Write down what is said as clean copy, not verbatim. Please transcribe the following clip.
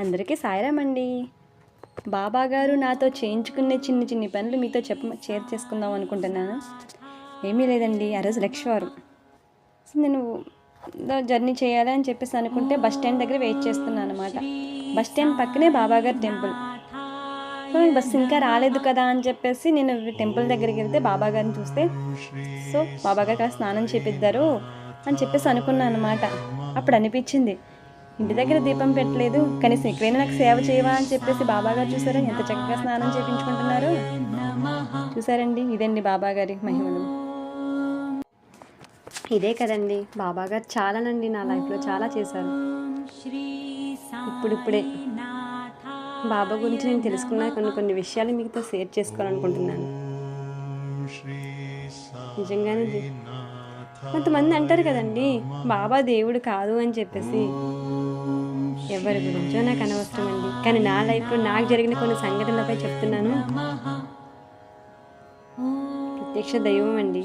అందరికీ సాయిరామ్ అండి. బాబా గారు నాతో చేయించుకునే చిన్ని చిన్ని పనులు మీతో షేర్ చేసుకుందాం అనుకుంటున్నాను. ఏమీ లేదండి, ఆ రోజు లక్షవారం. సో నేను జర్నీ చేయాలి అని చెప్పేసి అనుకుంటే బస్ స్టాండ్ దగ్గర వెయిట్ చేస్తున్నాను అనమాట. బస్ స్టాండ్ పక్కనే బాబాగారి టెంపుల్. సో బస్సు ఇంకా రాలేదు కదా అని చెప్పేసి నేను టెంపుల్ దగ్గరికి వెళ్తే బాబాగారిని చూస్తే, సో బాబాగారు స్నానం చేపిద్దారు అని చెప్పేసి అనుకున్నాను అనమాట. అప్పుడు అనిపించింది, ఇంటి దగ్గర దీపం పెట్టలేదు, కనీసం ఎక్కడైనా నాకు సేవ చేయవా అని చెప్పేసి బాబాగారు చూసారా ఎంత చక్కగా స్నానం చేయించుకుంటున్నారు. చూసారండి, ఇదండి బాబాగారి మహిమలు. ఇదే కదండి బాబాగారు చాలానండి నా లైఫ్లో చాలా చేశారు. ఇప్పుడిప్పుడే బాబా గురించి నేను తెలుసుకున్న కొన్ని విషయాలు మీతో షేర్ చేసుకోవాలనుకుంటున్నాను. నిజంగానే కొంతమంది అంటారు కదండి బాబా దేవుడు కాదు అని చెప్పేసి. ఎవరి గురించో నాకు అనవసరం అండి, కానీ నా లైఫ్లో నాకు జరిగిన కొన్ని సంఘటనలపై చెప్తున్నాను. ప్రత్యక్ష దైవం అండి.